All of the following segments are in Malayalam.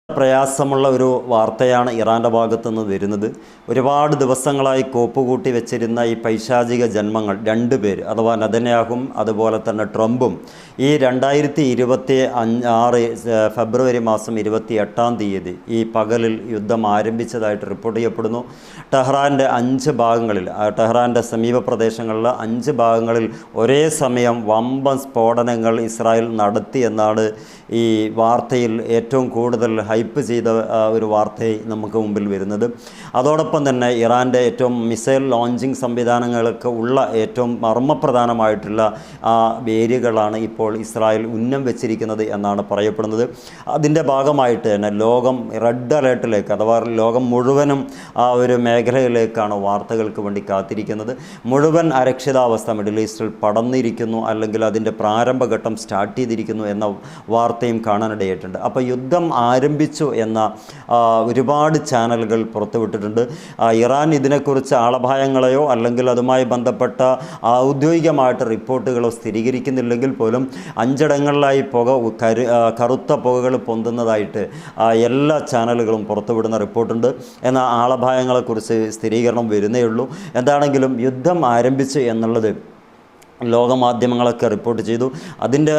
പ്രയാസമുള്ള ഒരു വാർത്തയാണ് ഇറാൻ്റെ ഭാഗത്തു നിന്ന് വരുന്നത്. ഒരുപാട് ദിവസങ്ങളായി കോപ്പുകൂട്ടി വെച്ചിരുന്ന ഈ പൈശാചിക ജന്മങ്ങൾ രണ്ടുപേർ, അഥവാ നെതന്യാഹും അതുപോലെ തന്നെ ട്രംപും ഈ 2026 ഫെബ്രുവരി മാസം 28 ഈ പകലിൽ യുദ്ധം ആരംഭിച്ചതായിട്ട് റിപ്പോർട്ട് ചെയ്യപ്പെടുന്നു. ടെഹ്റാൻ്റെ 5 ഭാഗങ്ങളിൽ, ടെഹ്റാൻ്റെ സമീപ പ്രദേശങ്ങളിലെ 5 ഭാഗങ്ങളിൽ ഒരേ സമയം വമ്പൻ സ്ഫോടനങ്ങൾ ഇസ്രായേൽ നടത്തി എന്നാണ് ഈ വാർത്തയിൽ ഏറ്റവും കൂടുതൽ ഹൈപ്പ് ചെയ്ത ഒരു വാർത്തയായി നമുക്ക് മുമ്പിൽ വരുന്നത്. അതോടൊപ്പം തന്നെ ഇറാൻ്റെ ഏറ്റവും മിസൈൽ ലോഞ്ചിങ് സംവിധാനങ്ങൾക്ക് ഉള്ള ഏറ്റവും മർമ്മപ്രധാനമായിട്ടുള്ള ഏരിയകളാണ് ഇപ്പോൾ ഇസ്രായേൽ ഉന്നം വെച്ചിരിക്കുന്നത് എന്നാണ് പറയപ്പെടുന്നത്. അതിൻ്റെ ഭാഗമായിട്ട് തന്നെ ലോകം റെഡ് അലേർട്ടിലേക്ക്, അഥവാ ലോകം മുഴുവനും ആ ഒരു മേഖലയിലേക്കാണ് വാർത്തകൾക്ക് വേണ്ടി കാത്തിരിക്കുന്നത്. മുഴുവൻ അരക്ഷിതാവസ്ഥ മിഡിൽ ഈസ്റ്റിൽ പടർന്നിരിക്കുന്നു, അല്ലെങ്കിൽ അതിൻ്റെ പ്രാരംഭഘട്ടം സ്റ്റാർട്ട് ചെയ്തിരിക്കുന്നു എന്ന വാർത്തയും കാണാനിടയായിട്ടുണ്ട്. അപ്പോൾ യുദ്ധം ആരംഭിച്ചു എന്ന ഒരുപാട് ചാനലുകൾ പുറത്തുവിട്ടിട്ടുണ്ട്. ഇറാൻ ഇതിനെക്കുറിച്ച് ആളപായങ്ങളെയോ അല്ലെങ്കിൽ അതുമായി ബന്ധപ്പെട്ട ഔദ്യോഗികമായിട്ട് റിപ്പോർട്ടുകളോ സ്ഥിരീകരിക്കുന്നില്ലെങ്കിൽ പോലും 5 ഇടങ്ങളിലായി കറുത്ത പുകകൾ പൊന്തുന്നതായിട്ട് എല്ലാ ചാനലുകളും പുറത്തുവിടുന്ന റിപ്പോർട്ടുണ്ട്. എന്നാൽ ആളപായങ്ങളെക്കുറിച്ച് സ്ഥിരീകരണം വരുന്നേ ഉള്ളൂ. എന്താണെങ്കിലും യുദ്ധം ആരംഭിച്ചു എന്നുള്ളത് ലോകമാധ്യമങ്ങളൊക്കെ റിപ്പോർട്ട് ചെയ്തു. അതിൻ്റെ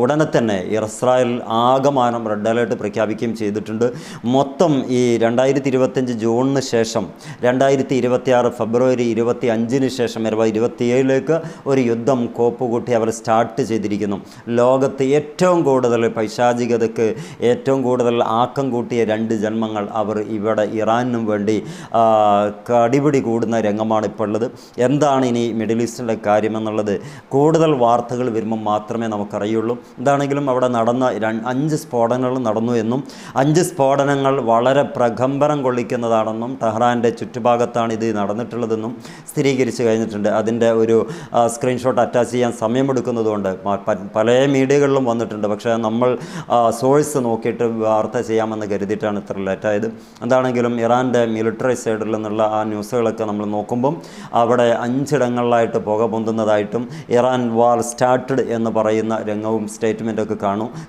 ഉടനെ തന്നെ ഇസ്രായേൽ ആകമാനം റെഡ് അലേർട്ട് പ്രഖ്യാപിക്കുകയും ചെയ്തിട്ടുണ്ട്. മൊത്തം ഈ 2025 ജൂണിന് ശേഷം 2026 ഫെബ്രുവരി 25 ശേഷം 27 ഒരു യുദ്ധം കോപ്പുകൂട്ടി അവർ സ്റ്റാർട്ട് ചെയ്തിരിക്കുന്നു. ലോകത്ത് ഏറ്റവും കൂടുതൽ പൈശാചികതയ്ക്ക് ഏറ്റവും കൂടുതൽ ആക്കം കൂട്ടിയ 2 ജന്മങ്ങൾ അവർ ഇവിടെ ഇറാനും വേണ്ടി കടിപിടി കൂടുന്ന രംഗമാണ് ഇപ്പോൾ ഉള്ളത്. എന്താണ് ഇനി മിഡിൽ ഈസ്റ്റിൻ്റെ കാര്യമെന്നുള്ളത് കൂടുതൽ വാർത്തകൾ വരുമ്പോൾ മാത്രമേ നമുക്കറിയുള്ളൂ. എന്താണെങ്കിലും അവിടെ നടന്ന 5 സ്ഫോടനങ്ങൾ നടന്നു എന്നും 5 സ്ഫോടനങ്ങൾ വളരെ പ്രകമ്പനം കൊള്ളിക്കുന്നതാണെന്നും ടെഹ്റാൻ്റെ ചുറ്റുഭാഗത്താണ് ഇത് നടന്നിട്ടുള്ളതെന്നും സ്ഥിരീകരിച്ച് കഴിഞ്ഞിട്ടുണ്ട്. അതിൻ്റെ ഒരു സ്ക്രീൻഷോട്ട് അറ്റാച്ച് ചെയ്യാൻ സമയമെടുക്കുന്നതുകൊണ്ട് പല മീഡിയകളിലും വന്നിട്ടുണ്ട്. പക്ഷേ നമ്മൾ സോഴ്സ് നോക്കിയിട്ട് വാർത്ത ചെയ്യാമെന്ന് കരുതിയിട്ടാണ് ഇത്ര ലേറ്റായത്. എന്താണെങ്കിലും ഇറാൻ്റെ മിലിറ്ററി സൈഡിൽ നിന്നുള്ള ആ ന്യൂസുകളൊക്കെ നമ്മൾ നോക്കുമ്പം അവിടെ 5 ഇടങ്ങളിലായിട്ട് പുക പൊന്തുന്നതായിട്ടും ഇറാൻ വാർ സ്റ്റാർട്ടഡ് എന്ന് പറയുന്ന രംഗവും സ്റ്റേറ്റ്മെൻറ്റൊക്കെ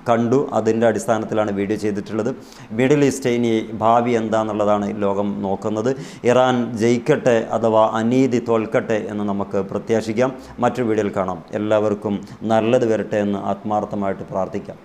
കണ്ടു. അതിൻ്റെ അടിസ്ഥാനത്തിലാണ് വീഡിയോ ചെയ്തിട്ടുള്ളത്. മിഡിൽ ഈസ്റ്റ് ഇനി ഭാവി എന്താണെന്നുള്ളതാണ് ലോകം നോക്കുന്നത്. ഇറാൻ ജയിക്കട്ടെ, അഥവാ അനീതി തോൽക്കട്ടെ എന്ന് നമുക്ക് പ്രത്യാശിക്കാം. മറ്റൊരു വീഡിയോയിൽ കാണാം. എല്ലാവർക്കും നല്ലത് വരട്ടെ എന്ന് ആത്മാർത്ഥമായിട്ട് പ്രാർത്ഥിക്കാം.